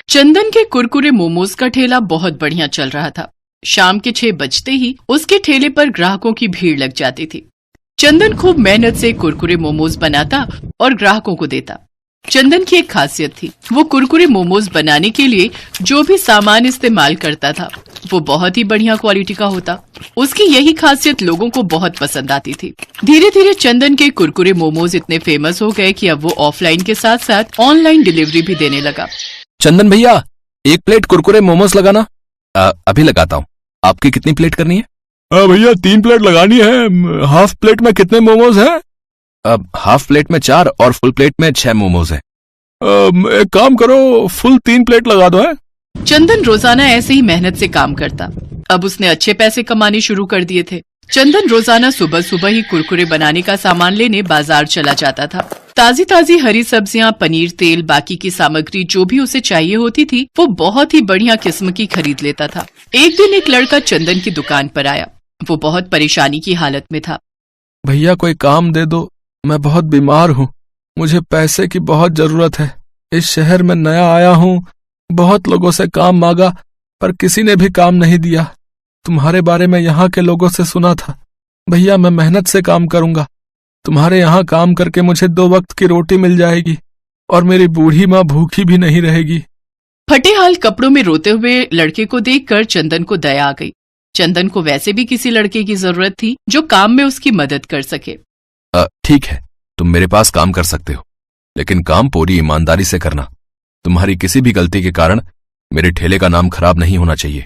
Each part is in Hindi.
चंदन के कुरकुरे मोमोज का ठेला बहुत बढ़िया चल रहा था। शाम के 6 बजते ही उसके ठेले पर ग्राहकों की भीड़ लग जाती थी। चंदन खूब मेहनत से कुरकुरे मोमोज बनाता और ग्राहकों को देता। चंदन की एक खासियत थी, वो कुरकुरे मोमोज बनाने के लिए जो भी सामान इस्तेमाल करता था वो बहुत ही बढ़िया क्वालिटी का होता। उसकी यही खासियत लोगों को बहुत पसंद आती थी। धीरे धीरे चंदन के कुरकुरे मोमोज इतने फेमस हो गए कि अब वो ऑफलाइन के साथ साथ ऑनलाइन डिलीवरी भी देने लगा। चंदन भैया, 1 प्लेट कुरकुरे मोमोज लगाना। अभी लगाता हूँ। आपकी कितनी प्लेट करनी है? भैया 3 प्लेट लगानी है। हाफ प्लेट में कितने मोमोज हैं? अब हाफ प्लेट में 4 और फुल प्लेट में 6 मोमोज हैं। एक काम करो, फुल 3 प्लेट लगा दो है। चंदन रोजाना ऐसे ही मेहनत से काम करता। अब उसने अच्छे पैसे कमाने शुरू कर दिए थे। चंदन रोजाना सुबह सुबह ही कुरकुरे बनाने का सामान लेने बाजार चला जाता था। ताजी ताजी हरी सब्जियां, पनीर, तेल, बाकी की सामग्री जो भी उसे चाहिए होती थी वो बहुत ही बढ़िया किस्म की खरीद लेता था। एक दिन एक लड़का चंदन की दुकान पर आया। वो बहुत परेशानी की हालत में था। भैया कोई काम दे दो, मैं बहुत बीमार हूँ, मुझे पैसे की बहुत जरूरत है। इस शहर में नया आया हूँ, बहुत लोगों से काम मांगा पर किसी ने भी काम नहीं दिया। तुम्हारे बारे में यहाँ के लोगों से सुना था। भैया मैं मेहनत से काम करूंगा, तुम्हारे यहाँ काम करके मुझे 2 वक्त की रोटी मिल जाएगी और मेरी बूढ़ी माँ भूखी भी नहीं रहेगी। फटे हाल कपड़ों में रोते हुए लड़के को देखकर चंदन को दया आ गई। चंदन को वैसे भी किसी लड़के की जरूरत थी जो काम में उसकी मदद कर सके। ठीक है, तुम मेरे पास काम कर सकते हो, लेकिन काम पूरी ईमानदारी से करना। तुम्हारी किसी भी गलती के कारण मेरे ठेले का नाम खराब नहीं होना चाहिए।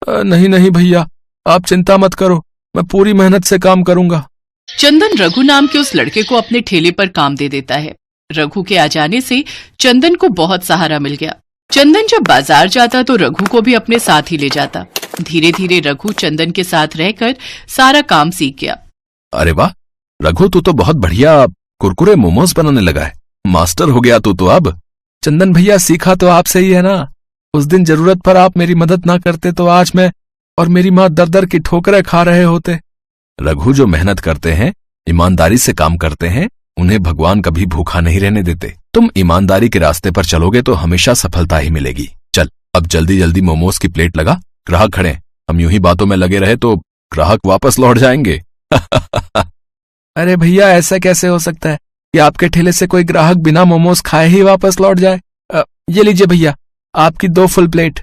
नहीं नहीं भैया, आप चिंता मत करो, मैं पूरी मेहनत से काम करूंगा। चंदन रघु नाम के उस लड़के को अपने ठेले पर काम दे देता है। रघु के आ जाने से चंदन को बहुत सहारा मिल गया। चंदन जब बाजार जाता तो रघु को भी अपने साथ ही ले जाता। धीरे धीरे रघु चंदन के साथ रहकर सारा काम सीख गया। अरे वाह रघु, तू तो बहुत बढ़िया कुरकुरे मोमोज बनाने लगा है। मास्टर हो गया तू तो अब। चंदन भैया सीखा तो आपसे ही है ना। उस दिन जरूरत पर आप मेरी मदद ना करते तो आज मैं और मेरी माँ दर दर की ठोकरें खा रहे होते। रघु, जो मेहनत करते हैं, ईमानदारी से काम करते हैं, उन्हें भगवान कभी भूखा नहीं रहने देते। तुम ईमानदारी के रास्ते पर चलोगे तो हमेशा सफलता ही मिलेगी। चल अब जल्दी जल्दी मोमोज की प्लेट लगा, ग्राहक खड़े। हम यूं ही बातों में लगे रहे तो ग्राहक वापस लौट जाएंगे। अरे भैया ऐसा कैसे हो सकता है कि आपके ठेले से कोई ग्राहक बिना मोमोज खाए ही वापस लौट जाए। ये लीजिए भैया, आपकी 2 फुल प्लेट।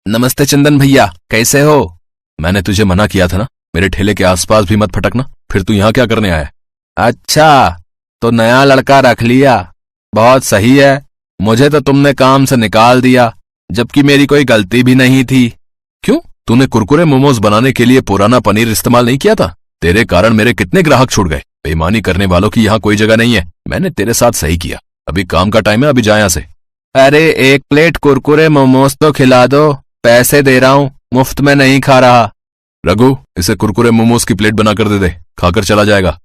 नमस्ते चंदन भैया, कैसे हो? मैंने तुझे मना किया था ना, मेरे ठेले के आसपास भी मत फटकना। फिर तू यहाँ क्या करने आया? अच्छा, तो नया लड़का रख लिया, बहुत सही है। मुझे तो तुमने काम से निकाल दिया, जबकि मेरी कोई गलती भी नहीं थी। क्यों? तूने कुरकुरे मोमोज बनाने के लिए पुराना पनीर इस्तेमाल नहीं किया था? तेरे कारण मेरे कितने ग्राहक छूट गए। बेईमानी करने वालों की यहाँ कोई जगह नहीं है। मैंने तेरे साथ सही किया। अभी काम का टाइम है, अभी जा यहाँ से। अरे 1 प्लेट कुरकुरे मोमोज तो खिला दो, पैसे दे रहा हूँ, मुफ्त में नहीं खा रहा। रघु, इसे कुरकुरे मोमोज की प्लेट बनाकर दे दे, खाकर चला जाएगा।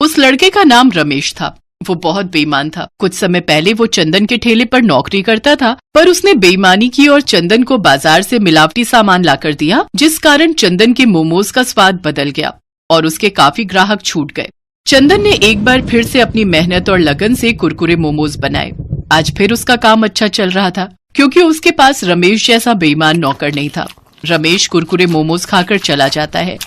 उस लड़के का नाम रमेश था। वो बहुत बेईमान था। कुछ समय पहले वो चंदन के ठेले पर नौकरी करता था, पर उसने बेईमानी की और चंदन को बाजार से मिलावटी सामान लाकर दिया, जिस कारण चंदन के मोमोज का स्वाद बदल गया और उसके काफी ग्राहक छूट गए। चंदन ने एक बार फिर से अपनी मेहनत और लगन से कुरकुरे मोमोज बनाए। आज फिर उसका काम अच्छा चल रहा था, क्योंकि उसके पास रमेश जैसा बेईमान नौकर नहीं था। रमेश कुरकुरे मोमोज खाकर चला जाता है।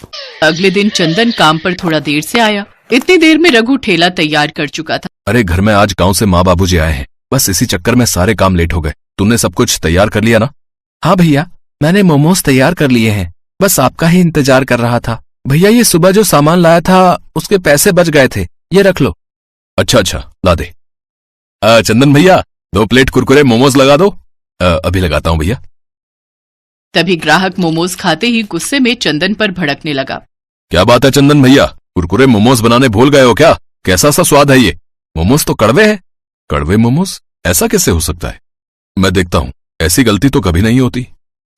अगले दिन चंदन काम पर थोड़ा देर से आया। इतनी देर में रघु ठेला तैयार कर चुका था। अरे घर में आज गांव से माँ बाबूजी आए हैं, बस इसी चक्कर में सारे काम लेट हो गए। तुमने सब कुछ तैयार कर लिया ना? हाँ भैया, मैंने मोमोज तैयार कर लिए हैं, बस आपका ही इंतजार कर रहा था। भैया ये सुबह जो सामान लाया था उसके पैसे बच गए थे, ये रख लो। अच्छा, ला दे। चंदन भैया 2 प्लेट कुरकुरे मोमोज लगा दो। अभी लगाता हूँ भैया। तभी ग्राहक मोमोज खाते ही गुस्से में चंदन पर भड़कने लगा। क्या बात है चंदन भैया, कुरकुरे मोमोज बनाने भूल गए हो क्या? कैसा सा स्वाद है ये? मोमोज तो कड़वे हैं। कड़वे मोमोज? ऐसा कैसे हो सकता है? मैं देखता हूँ, ऐसी गलती तो कभी नहीं होती।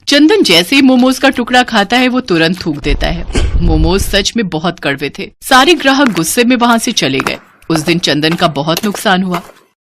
चंदन जैसे ही मोमोज का टुकड़ा खाता है वो तुरंत थूक देता है। मोमोज सच में बहुत कड़वे थे। सारे ग्राहक गुस्से में वहाँ से चले गए। उस दिन चंदन का बहुत नुकसान हुआ।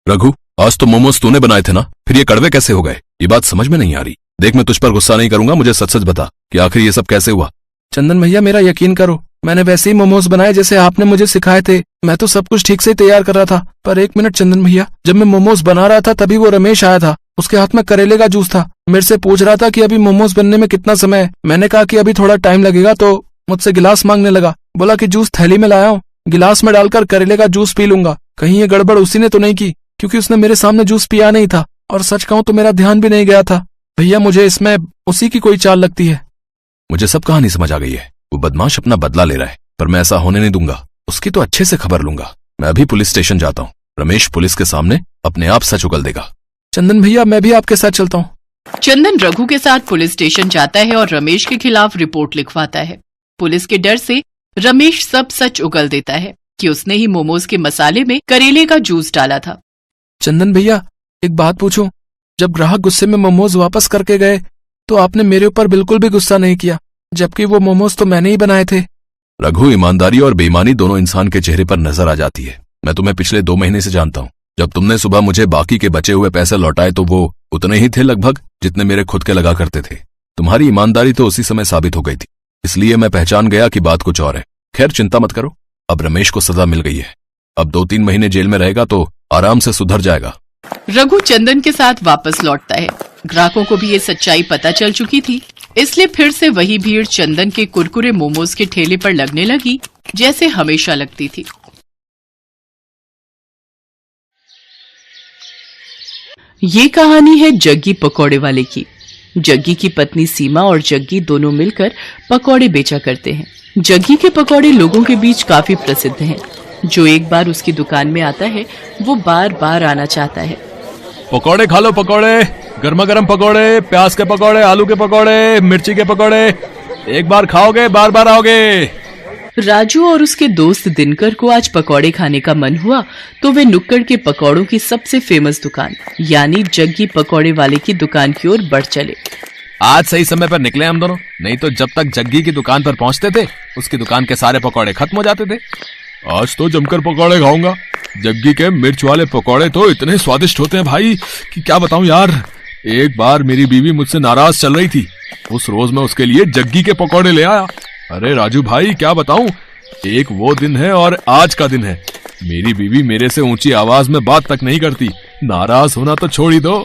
रघु, आज तो मोमोज तूने बनाए थे ना, फिर ये कड़वे कैसे हो गए? ये बात समझ में नहीं आ रही। देख, मैं तुझ पर गुस्सा नहीं करूंगा, मुझे सच सच बता कि आखिर ये सब कैसे हुआ। चंदन भैया मेरा यकीन करो, मैंने वैसे ही मोमोज बनाए जैसे आपने मुझे सिखाए थे। मैं तो सब कुछ ठीक से ही तैयार कर रहा था। पर एक मिनट चंदन भैया, जब मैं मोमोज बना रहा था तभी वो रमेश आया था। उसके हाथ में करेले का जूस था। मेरे से पूछ रहा था कि अभी मोमोज बनने में कितना समय है। मैंने कहा कि अभी थोड़ा टाइम लगेगा, तो मुझसे गिलास मांगने लगा। बोला कि जूस थैली में लाया हूँ, गिलास में डालकर करेले का जूस पी लूंगा। कहीं ये गड़बड़ उसी ने तो नहीं की, क्योंकि उसने मेरे सामने जूस पिया नहीं था। और सच कहूं तो मेरा ध्यान भी नहीं गया था। भैया मुझे इसमें उसी की कोई चाल लगती है। मुझे सब कहानी समझ आ गई है। वो बदमाश अपना बदला ले रहा है, पर मैं ऐसा होने नहीं दूंगा। उसकी तो अच्छे से खबर लूंगा। मैं अभी पुलिस स्टेशन जाता हूँ। रमेश पुलिस के सामने अपने आप सच उगल देगा। चंदन भैया, मैं भी आपके साथ चलता हूँ। चंदन रघु के साथ पुलिस स्टेशन जाता है और रमेश के खिलाफ रिपोर्ट लिखवाता है। पुलिस के डर से रमेश सब सच उगल देता है कि उसने ही मोमोज के मसाले में करेले का जूस डाला था। चंदन भैया, एक बात पूछूं? जब ग्राहक गुस्से में मोमोज वापस करके गए तो आपने मेरे ऊपर बिल्कुल भी गुस्सा नहीं किया, जबकि वो मोमोज तो मैंने ही बनाए थे। रघु, ईमानदारी और बेईमानी दोनों इंसान के चेहरे पर नजर आ जाती है। मैं तुम्हें पिछले 2 महीने से जानता हूँ। जब तुमने सुबह मुझे बाकी के बचे हुए पैसे लौटाए तो वो उतने ही थे लगभग जितने मेरे खुद के लगा करते थे। तुम्हारी ईमानदारी तो उसी समय साबित हो गई थी, इसलिए मैं पहचान गया कि बात कुछ और है। खैर चिंता मत करो, अब रमेश को सजा मिल गई है। अब 2-3 महीने जेल में रहेगा तो आराम से सुधर जाएगा। रघु चंदन के साथ वापस लौटता है। ग्राहकों को भी ये सच्चाई पता चल चुकी थी, इसलिए फिर से वही भीड़ चंदन के कुरकुरे मोमोज के ठेले पर लगने लगी जैसे हमेशा लगती थी। ये कहानी है जग्गी पकौड़े वाले की। जग्गी की पत्नी सीमा और जग्गी दोनों मिलकर पकौड़े बेचा करते हैं। जग्गी के पकौड़े लोगों के बीच काफी प्रसिद्ध हैं। जो एक बार उसकी दुकान में आता है वो बार बार आना चाहता है। पकौड़े खा लो, पकौड़े, गर्मा गर्म पकौड़े, प्याज के पकौड़े, आलू के पकौड़े, मिर्ची के पकौड़े। एक बार खाओगे बार बार आओगे। राजू और उसके दोस्त दिनकर को आज पकौड़े खाने का मन हुआ तो वे नुक्कड़ के पकौड़ों की सबसे फेमस दुकान यानी जग्गी पकौड़े वाले की दुकान की ओर बढ़ चले। आज सही समय पर निकले हम दोनों, नहीं तो जब तक जग्गी की दुकान पर पहुंचते थे उसकी दुकान के सारे पकौड़े खत्म हो जाते थे। आज तो जमकर पकौड़े खाऊंगा। जग्गी के मिर्च वाले पकौड़े तो इतने स्वादिष्ट होते हैं भाई कि क्या बताऊं यार। एक बार मेरी बीवी मुझसे नाराज चल रही थी, उस रोज मैं उसके लिए जग्गी के पकौड़े ले आया। अरे राजू भाई, क्या बताऊं, एक वो दिन है और आज का दिन है। मेरी बीवी मेरे से ऊंची आवाज में बात तक नहीं करती। नाराज होना तो छोड़ ही दो।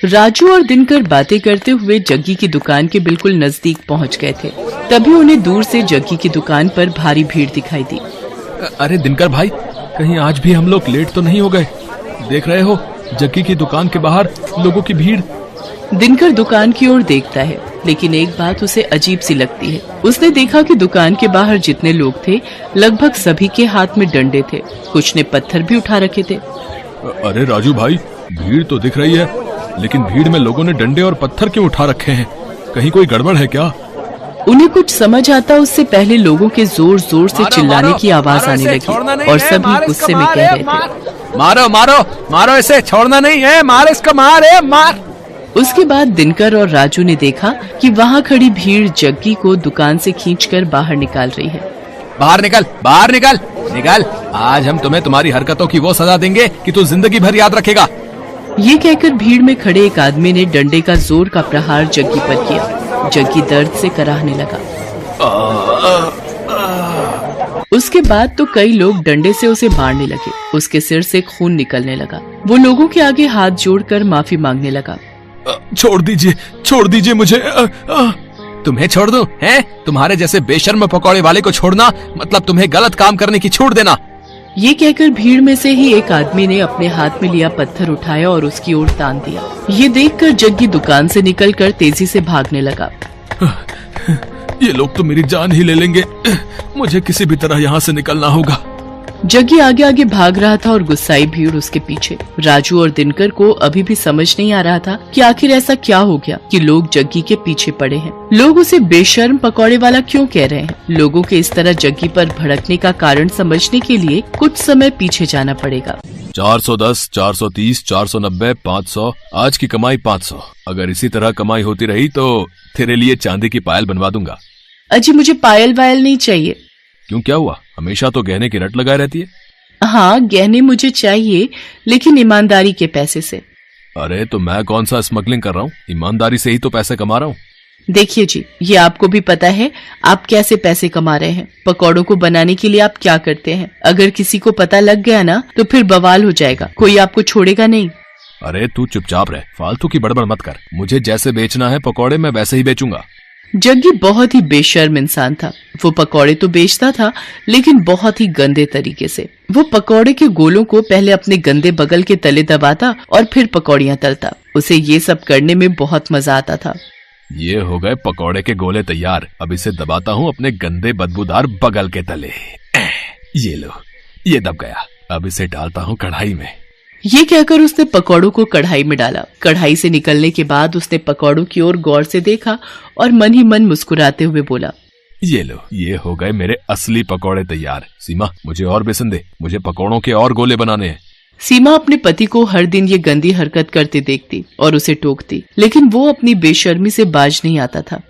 राजू और दिनकर बातें करते हुए जग्गी की दुकान के बिल्कुल नजदीक पहुंच गए थे। तभी उन्हें दूर से जग्गी की दुकान पर भारी भीड़ दिखाई दी। अरे दिनकर भाई, कहीं आज भी हम लोग लेट तो नहीं हो गए? देख रहे हो जग्गी की दुकान के बाहर लोगों की भीड़। दिनकर दुकान की ओर देखता है, लेकिन एक बात उसे अजीब सी लगती है। उसने देखा कि दुकान के बाहर जितने लोग थे लगभग सभी के हाथ में डंडे थे, कुछ ने पत्थर भी उठा रखे थे। अरे राजू भाई, भीड़ तो दिख रही है, लेकिन भीड़ में लोगों ने डंडे और पत्थर क्यों उठा रखे हैं? कहीं कोई गड़बड़ है क्या? उन्हें कुछ समझ आता उससे पहले लोगों के जोर जोर से चिल्लाने की आवाज आने लगी और सभी गुस्से में कह रहे थे, मारो मारो मारो, इसे छोड़ना नहीं है, मार इसको, मार मार। उसके बाद दिनकर और राजू ने देखा कि वहाँ खड़ी भीड़ जग्गी को दुकान से खींचकर बाहर निकाल रही है। बाहर निकल, बाहर निकल, निकल। आज हम तुम्हें तुम्हारी हरकतों की वो सजा देंगे कि तू जिंदगी भर याद रखेगा। ये कहकर भीड़ में खड़े एक आदमी ने डंडे का जोर का प्रहार जग्गी पर किया। जग्गी दर्द से कराहने लगा। उसके बाद तो कई लोग डंडे से उसे मारने लगे। उसके सिर से खून निकलने लगा। वो लोगों के आगे हाथ जोड़कर माफी मांगने लगा। छोड़ दीजिए मुझे। तुम्हें छोड़ दूं? हैं? तुम्हारे जैसे बेशर्म पकौड़े वाले को छोड़ना मतलब तुम्हें गलत काम करने की छूट देना। ये कहकर भीड़ में से ही एक आदमी ने अपने हाथ में लिया पत्थर उठाया और उसकी ओर तान दिया। ये देखकर जग्गी दुकान से निकलकर तेजी से भागने लगा। ये लोग तो मेरी जान ही ले लेंगे। मुझे किसी भी तरह यहाँ से निकलना होगा। जग्गी आगे आगे भाग रहा था और गुस्साई भीड़ उसके पीछे। राजू और दिनकर को अभी भी समझ नहीं आ रहा था कि आखिर ऐसा क्या हो गया कि लोग जग्गी के पीछे पड़े हैं। लोग उसे बेशर्म पकौड़े वाला क्यों कह रहे हैं? लोगों के इस तरह जग्गी पर भड़कने का कारण समझने के लिए कुछ समय पीछे जाना पड़ेगा। 410, 430, 490, 500। आज की कमाई 500। अगर इसी तरह कमाई होती रही तो तेरे लिए चांदी की पायल बनवा दूंगा। अजी मुझे पायल वायल नहीं चाहिए। क्यों, क्या हुआ? हमेशा तो गहने की रट लगाए रहती है। हाँ, गहने मुझे चाहिए, लेकिन ईमानदारी के पैसे से। अरे तो मैं कौन सा स्मगलिंग कर रहा हूँ? ईमानदारी से ही तो पैसे कमा रहा हूँ। देखिए जी, ये आपको भी पता है आप कैसे पैसे कमा रहे हैं। पकौड़ों को बनाने के लिए आप क्या करते हैं, अगर किसी को पता लग गया ना तो फिर बवाल हो जाएगा, कोई आपको छोड़ेगा नहीं। अरे तू चुपचाप रह, फालतू की बड़बड़ मत कर। मुझे जैसे बेचना है पकौड़े मैं वैसे ही बेचूंगा। जग्गी बहुत ही बेशर्म इंसान था। वो पकौड़े तो बेचता था लेकिन बहुत ही गंदे तरीके से। वो पकौड़े के गोलों को पहले अपने गंदे बगल के तले दबाता और फिर पकौड़ियां तलता। उसे ये सब करने में बहुत मजा आता था। ये हो गए पकौड़े के गोले तैयार। अब इसे दबाता हूँ अपने गंदे बदबूदार बगल के तले। ये लो, ये दब गया। अब इसे डालता हूँ कढ़ाई में। ये कहकर उसने पकौड़ों को कढ़ाई में डाला। कढ़ाई से निकलने के बाद उसने पकौड़ों की ओर गौर से देखा और मन ही मन मुस्कुराते हुए बोला, ये लो, ये हो गए मेरे असली पकौड़े तैयार। सीमा, मुझे और बेसन दे, मुझे पकौड़ों के और गोले बनाने हैं। सीमा अपने पति को हर दिन ये गंदी हरकत करते देखती और उसे टोकती, लेकिन वो अपनी बेशर्मी से बाज नहीं आता था।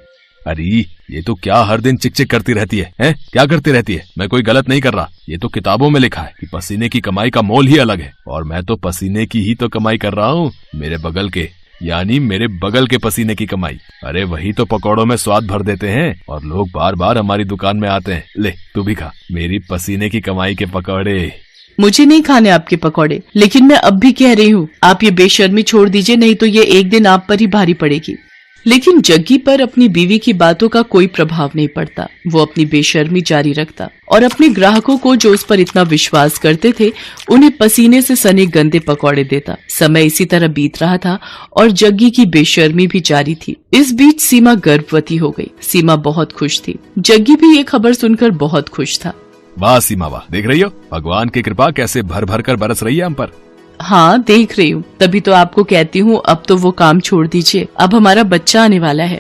अरे ये तो क्या हर दिन चिक चिक करती रहती है, हैं? क्या करती रहती है? मैं कोई गलत नहीं कर रहा। ये तो किताबों में लिखा है कि पसीने की कमाई का मोल ही अलग है, और मैं तो पसीने की ही तो कमाई कर रहा हूँ। मेरे बगल के, यानी मेरे बगल के पसीने की कमाई। अरे वही तो पकौड़ों में स्वाद भर देते हैं और लोग बार बार हमारी दुकान में आते हैं। ले तू भी खा मेरी पसीने की कमाई के पकौड़े। मुझे नहीं खाने आपके पकौड़े, लेकिन मैं अब भी कह रही हूँ आप ये बेशर्मी छोड़ दीजिए, नहीं तो ये एक दिन आप पर ही भारी पड़ेगी। लेकिन जग्गी पर अपनी बीवी की बातों का कोई प्रभाव नहीं पड़ता। वो अपनी बेशर्मी जारी रखता और अपने ग्राहकों को जो उस पर इतना विश्वास करते थे उन्हें पसीने से सने गंदे पकौड़े देता। समय इसी तरह बीत रहा था और जग्गी की बेशर्मी भी जारी थी। इस बीच सीमा गर्भवती हो गई। सीमा बहुत खुश थी। जग्गी भी ये खबर सुनकर बहुत खुश था। वाह सीमा वाह, देख रही हो भगवान की कृपा कैसे भर भर कर बरस रही है हम पर। हाँ देख रही हूँ, तभी तो आपको कहती हूँ अब तो वो काम छोड़ दीजिए, अब हमारा बच्चा आने वाला है।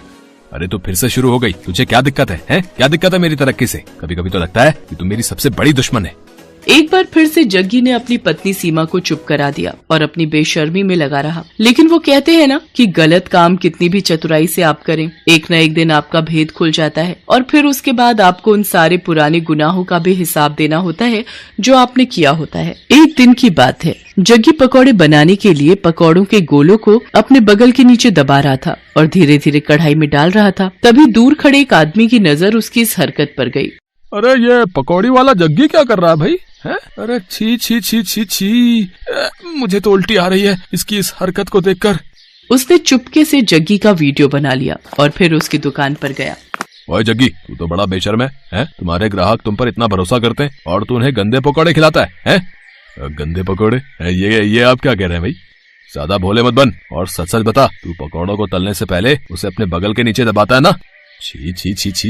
अरे तो फिर से शुरू हो गई। तुझे क्या दिक्कत है, हैं? क्या दिक्कत है मेरी तरक्की से? कभी कभी तो लगता है कि तुम मेरी सबसे बड़ी दुश्मन है। एक बार फिर से जग्गी ने अपनी पत्नी सीमा को चुप करा दिया और अपनी बेशर्मी में लगा रहा। लेकिन वो कहते हैं ना कि गलत काम कितनी भी चतुराई से आप करें, एक न एक दिन आपका भेद खुल जाता है और फिर उसके बाद आपको उन सारे पुराने गुनाहों का भी हिसाब देना होता है जो आपने किया होता है। एक दिन की बात है, जग्गी पकौड़े बनाने के लिए पकौड़ों के गोलों को अपने बगल के नीचे दबा रहा था और धीरे धीरे कढ़ाई में डाल रहा था। तभी दूर खड़े एक आदमी की नजर उसकी इस हरकत पर गई। अरे ये पकौड़ी वाला जग्गी क्या कर रहा है भाई? है? अरे छी छी छी छी छी, मुझे तो उल्टी आ रही है इसकी इस हरकत को देखकर। उसने चुपके से जग्गी का वीडियो बना लिया और फिर उसकी दुकान पर गया। ओए जग्गी, तू तो बड़ा बेशर्म है? तुम्हारे ग्राहक तुम पर इतना भरोसा करते हैं और तू उन्हें गंदे पकौड़े खिलाता है? गंदे पकौड़े? ये आप क्या कह रहे हैं भाई? ज्यादा भोले मत बन और सच सच बता, तू पकौड़ों को तलने से पहले उसे अपने बगल के नीचे दबाता है ना? छी छी छी छी,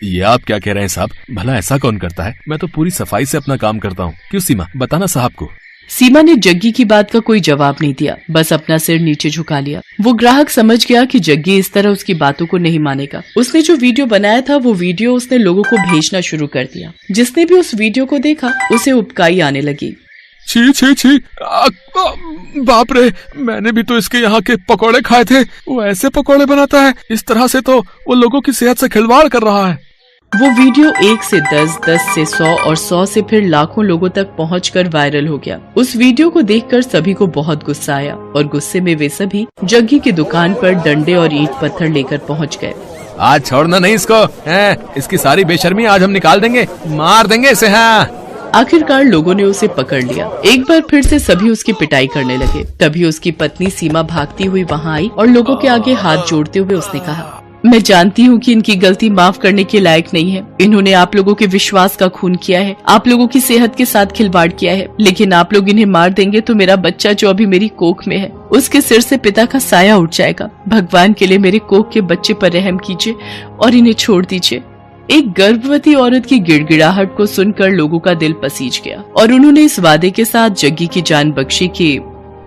ये आप क्या कह रहे हैं साहब? भला ऐसा कौन करता है? मैं तो पूरी सफाई से अपना काम करता हूँ। क्यों सीमा, बताना साहब को। सीमा ने जग्गी की बात का कोई जवाब नहीं दिया, बस अपना सिर नीचे झुका लिया। वो ग्राहक समझ गया कि जग्गी इस तरह उसकी बातों को नहीं मानेगा। उसने जो वीडियो बनाया था वो वीडियो उसने लोगों को भेजना शुरू कर दिया। जिसने भी उस वीडियो को देखा उसे उबकाई आने लगी। छी छी छी, बाप रे, मैंने भी तो इसके यहाँ के पकौड़े खाए थे। वो ऐसे पकौड़े बनाता है? इस तरह से तो वो लोगों की सेहत से खिलवाड़ कर रहा है। वो वीडियो 1 से 10, 10 से 100 और 100 से फिर लाखों लोगों तक पहुंचकर वायरल हो गया। उस वीडियो को देखकर सभी को बहुत गुस्सा आया और गुस्से में वे सभी जग्गी की दुकान पर डंडे और ईंट पत्थर लेकर पहुंच गए। आज छोड़ना नहीं इसको, इसकी सारी बेशर्मी आज हम निकाल देंगे, मार देंगे इसे। हाँ, आखिरकार लोगों ने उसे पकड़ लिया। एक बार फिर से सभी उसकी पिटाई करने लगे। तभी उसकी पत्नी सीमा भागती हुई वहां आई और लोगों के आगे हाथ जोड़ते हुए उसने कहा, मैं जानती हूँ कि इनकी गलती माफ करने के लायक नहीं है। इन्होंने आप लोगों के विश्वास का खून किया है, आप लोगों की सेहत के साथ खिलवाड़ किया है, लेकिन आप लोग इन्हें मार देंगे तो मेरा बच्चा जो अभी मेरी कोख में है उसके सिर से पिता का साया उठ जाएगा। भगवान के लिए मेरे कोख के बच्चे पर रहम कीजिए और इन्हें छोड़ दीजिए। एक गर्भवती औरत की गिड़गिड़ाहट को सुनकर लोगों का दिल पसीज गया और उन्होंने इस वादे के साथ जग्गी की जान बख्शी कि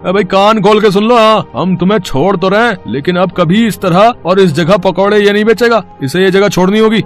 भाई कान खोल के सुन लो, हम तुम्हें छोड़ तो रहे, लेकिन अब कभी इस तरह और इस जगह पकौड़े ये नहीं बेचेगा। इसे ये जगह छोड़नी होगी।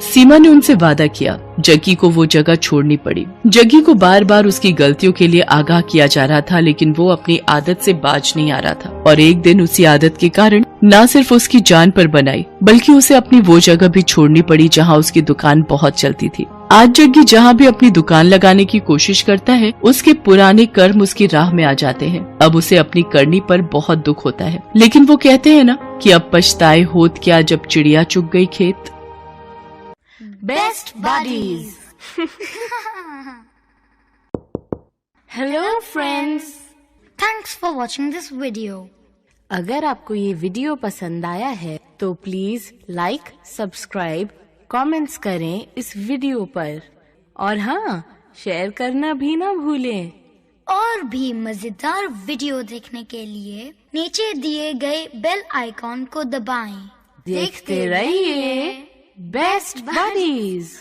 सीमा ने उनसे वादा किया। जग्गी को वो जगह छोड़नी पड़ी। जग्गी को बार बार उसकी गलतियों के लिए आगाह किया जा रहा था, लेकिन वो अपनी आदत से बाज नहीं आ रहा था और एक दिन उसी आदत के कारण न सिर्फ उसकी जान पर बनाई बल्कि उसे अपनी वो जगह भी छोड़नी पड़ी जहाँ उसकी दुकान बहुत चलती थी। आज जग्गी जहाँ भी अपनी दुकान लगाने की कोशिश करता है, उसके पुराने कर्म उसकी राह में आ जाते हैं। अब उसे अपनी करनी पर बहुत दुख होता है, लेकिन वो कहते हैं ना कि अब पछताए होत क्या जब चिड़िया चुग गई खेत। Best buddies. Hello friends, Thanks for watching this video. अगर आपको ये वीडियो पसंद आया है तो प्लीज लाइक, सब्सक्राइब, कमेंट्स करें इस वीडियो पर, और हाँ, शेयर करना भी ना भूलें। और भी मजेदार वीडियो देखने के लिए नीचे दिए गए बेल आइकॉन को दबाएं। देखते रहिए बेस्ट बडीज।